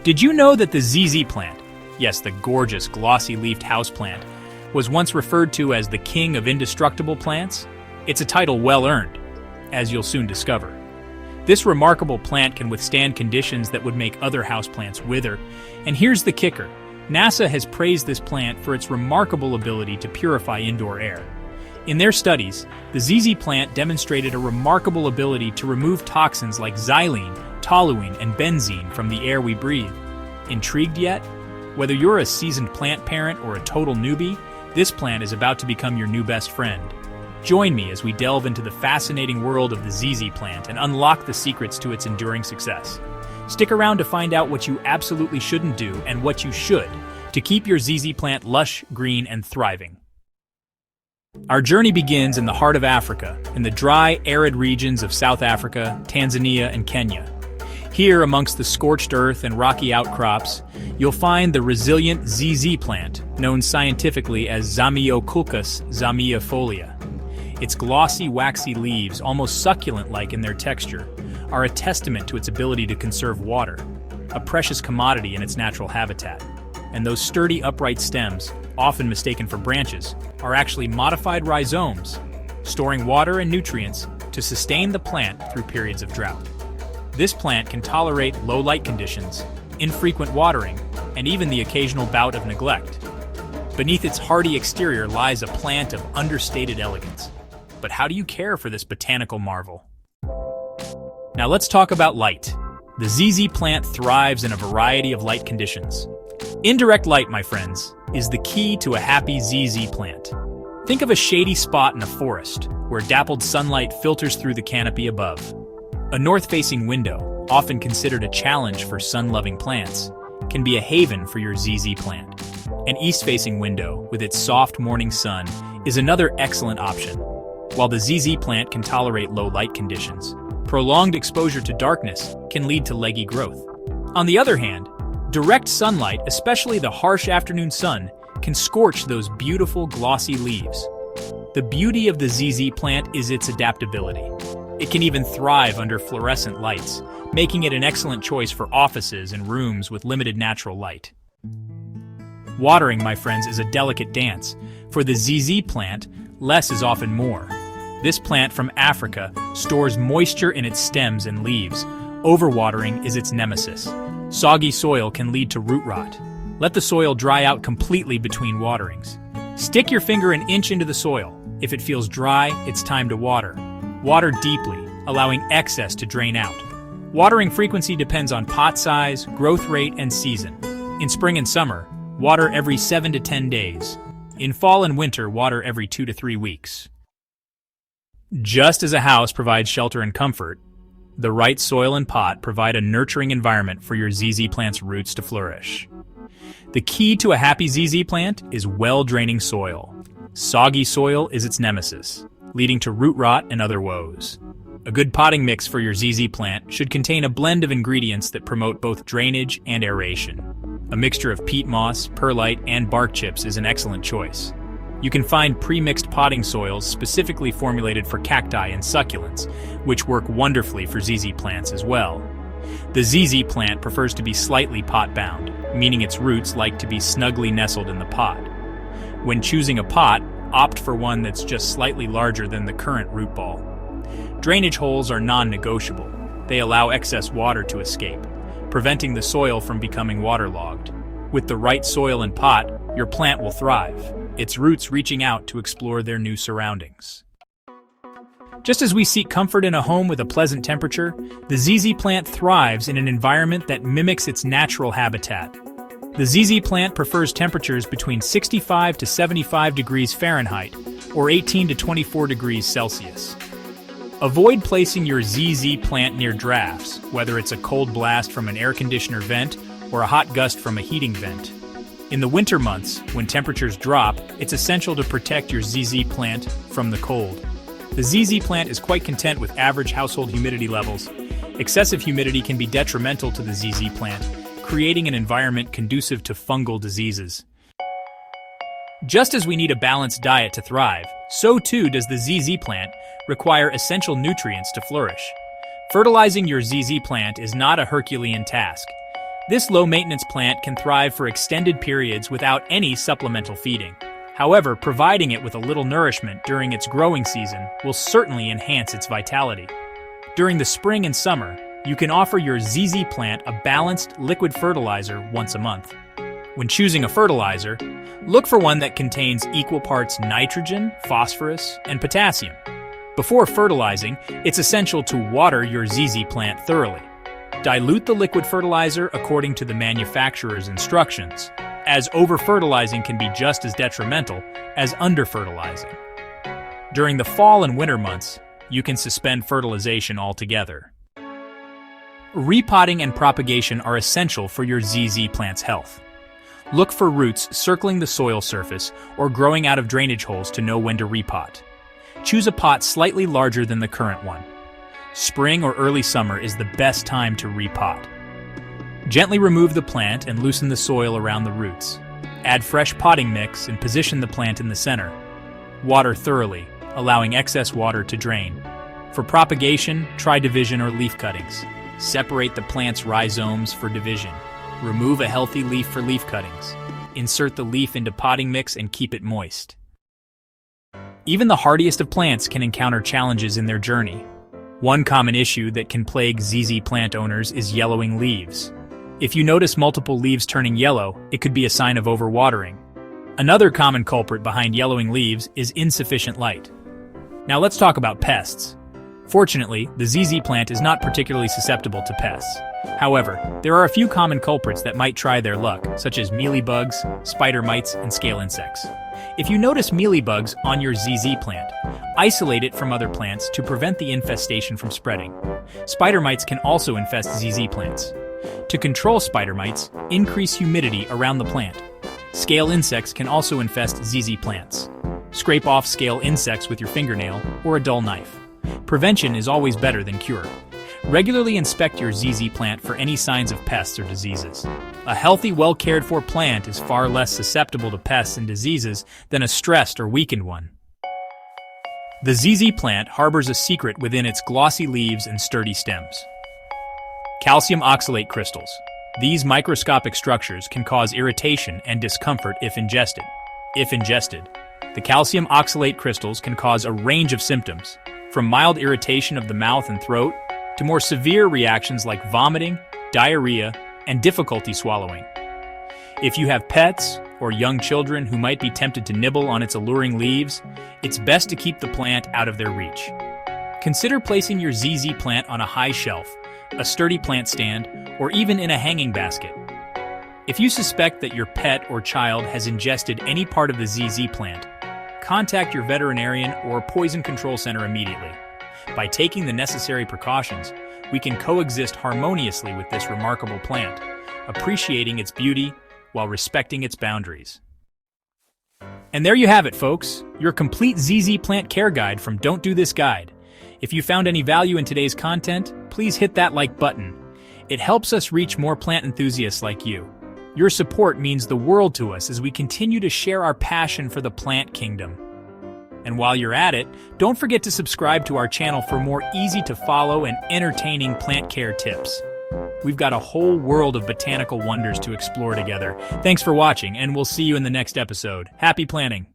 Did you know that the ZZ plant, yes, the gorgeous glossy-leafed houseplant, was once referred to as the king of indestructible plants? It's a title well earned, as you'll soon discover. This remarkable plant can withstand conditions that would make other houseplants wither. And here's the kicker. NASA has praised this plant for its remarkable ability to purify indoor air. In their studies, the ZZ plant demonstrated a remarkable ability to remove toxins like xylene, toluene, and benzene from the air we breathe. Intrigued yet? Whether you're a seasoned plant parent or a total newbie, this plant is about to become your new best friend. Join me as we delve into the fascinating world of the ZZ plant and unlock the secrets to its enduring success. Stick around to find out what you absolutely shouldn't do and what you should to keep your ZZ plant lush, green, and thriving. Our journey begins in the heart of Africa, in the dry, arid regions of South Africa, Tanzania, and Kenya. Here, amongst the scorched earth and rocky outcrops, you'll find the resilient ZZ plant, known scientifically as Zamioculcas zamiifolia. Its glossy, waxy leaves, almost succulent-like in their texture, are a testament to its ability to conserve water, a precious commodity in its natural habitat. And those sturdy, upright stems, often mistaken for branches, are actually modified rhizomes, storing water and nutrients to sustain the plant through periods of drought. This plant can tolerate low light conditions, infrequent watering, and even the occasional bout of neglect. Beneath its hardy exterior lies a plant of understated elegance. But how do you care for this botanical marvel? Now let's talk about light. The ZZ plant thrives in a variety of light conditions. Indirect light, my friends, is the key to a happy ZZ plant. Think of a shady spot in a forest, where dappled sunlight filters through the canopy above. A north-facing window, often considered a challenge for sun-loving plants, can be a haven for your ZZ plant. An east-facing window, with its soft morning sun, is another excellent option. While the ZZ plant can tolerate low light conditions, prolonged exposure to darkness can lead to leggy growth. On the other hand, direct sunlight, especially the harsh afternoon sun, can scorch those beautiful glossy leaves. The beauty of the ZZ plant is its adaptability. It can even thrive under fluorescent lights, making it an excellent choice for offices and rooms with limited natural light. Watering, my friends, is a delicate dance. For the ZZ plant, less is often more. This plant from Africa stores moisture in its stems and leaves. Overwatering is its nemesis. Soggy soil can lead to root rot. Let the soil dry out completely between waterings. Stick your finger an inch into the soil. If it feels dry, it's time to water. Water deeply, allowing excess to drain out. Watering frequency depends on pot size, growth rate, and season. In spring and summer, water every 7 to 10 days. In fall and winter, water every 2 to 3 weeks. Just as a house provides shelter and comfort, the right soil and pot provide a nurturing environment for your ZZ plant's roots to flourish. The key to a happy ZZ plant is well-draining soil. Soggy soil is its nemesis, leading to root rot and other woes. A good potting mix for your ZZ plant should contain a blend of ingredients that promote both drainage and aeration. A mixture of peat moss, perlite, and bark chips is an excellent choice. You can find pre-mixed potting soils specifically formulated for cacti and succulents, which work wonderfully for ZZ plants as well. The ZZ plant prefers to be slightly pot-bound, meaning its roots like to be snugly nestled in the pot. When choosing a pot, opt for one that's just slightly larger than the current root ball. Drainage holes are non-negotiable. They allow excess water to escape, preventing the soil from becoming waterlogged. With the right soil and pot, your plant will thrive, its roots reaching out to explore their new surroundings. Just as we seek comfort in a home with a pleasant temperature, the ZZ plant thrives in an environment that mimics its natural habitat. The ZZ plant prefers temperatures between 65 to 75 degrees Fahrenheit or 18 to 24 degrees Celsius. Avoid placing your ZZ plant near drafts, whether it's a cold blast from an air conditioner vent or a hot gust from a heating vent. In the winter months, when temperatures drop, it's essential to protect your ZZ plant from the cold. The ZZ plant is quite content with average household humidity levels. Excessive humidity can be detrimental to the ZZ plant, creating an environment conducive to fungal diseases. Just as we need a balanced diet to thrive, so too does the ZZ plant require essential nutrients to flourish. Fertilizing your ZZ plant is not a Herculean task. This low-maintenance plant can thrive for extended periods without any supplemental feeding. However, providing it with a little nourishment during its growing season will certainly enhance its vitality. During the spring and summer, you can offer your ZZ plant a balanced liquid fertilizer once a month. When choosing a fertilizer, look for one that contains equal parts nitrogen, phosphorus, and potassium. Before fertilizing, it's essential to water your ZZ plant thoroughly. Dilute the liquid fertilizer according to the manufacturer's instructions, as over-fertilizing can be just as detrimental as under-fertilizing. During the fall and winter months, you can suspend fertilization altogether. Repotting and propagation are essential for your ZZ plant's health. Look for roots circling the soil surface or growing out of drainage holes to know when to repot. Choose a pot slightly larger than the current one. Spring or early summer is the best time to repot. Gently remove the plant and loosen the soil around the roots. Add fresh potting mix and position the plant in the center. Water thoroughly, allowing excess water to drain. For propagation, try division or leaf cuttings. Separate the plant's rhizomes for division. Remove a healthy leaf for leaf cuttings. Insert the leaf into potting mix and keep it moist. Even the hardiest of plants can encounter challenges in their journey. One common issue that can plague ZZ plant owners is yellowing leaves. If you notice multiple leaves turning yellow, it could be a sign of overwatering. Another common culprit behind yellowing leaves is insufficient light. Now let's talk about pests. Fortunately, the ZZ plant is not particularly susceptible to pests. However, there are a few common culprits that might try their luck, such as mealybugs, spider mites, and scale insects. If you notice mealybugs on your ZZ plant, isolate it from other plants to prevent the infestation from spreading. Spider mites can also infest ZZ plants. To control spider mites, increase humidity around the plant. Scale insects can also infest ZZ plants. Scrape off scale insects with your fingernail or a dull knife. Prevention is always better than cure. Regularly inspect your ZZ plant for any signs of pests or diseases. A healthy, well-cared-for plant is far less susceptible to pests and diseases than a stressed or weakened one. The ZZ plant harbors a secret within its glossy leaves and sturdy stems. Calcium oxalate crystals. These microscopic structures can cause irritation and discomfort if ingested. The calcium oxalate crystals can cause a range of symptoms, from mild irritation of the mouth and throat to more severe reactions like vomiting, diarrhea, and difficulty swallowing. If you have pets or young children who might be tempted to nibble on its alluring leaves, it's best to keep the plant out of their reach. Consider placing your ZZ plant on a high shelf, a sturdy plant stand, or even in a hanging basket. If you suspect that your pet or child has ingested any part of the ZZ plant, contact your veterinarian or poison control center immediately. By taking the necessary precautions, we can coexist harmoniously with this remarkable plant, appreciating its beauty while respecting its boundaries. And there you have it, folks, your complete ZZ plant care guide from Don't Do This Guide. If you found any value in today's content, please hit that like button. It helps us reach more plant enthusiasts like you. Your support means the world to us as we continue to share our passion for the plant kingdom. And while you're at it, don't forget to subscribe to our channel for more easy-to-follow and entertaining plant care tips. We've got a whole world of botanical wonders to explore together. Thanks for watching, and we'll see you in the next episode. Happy planting!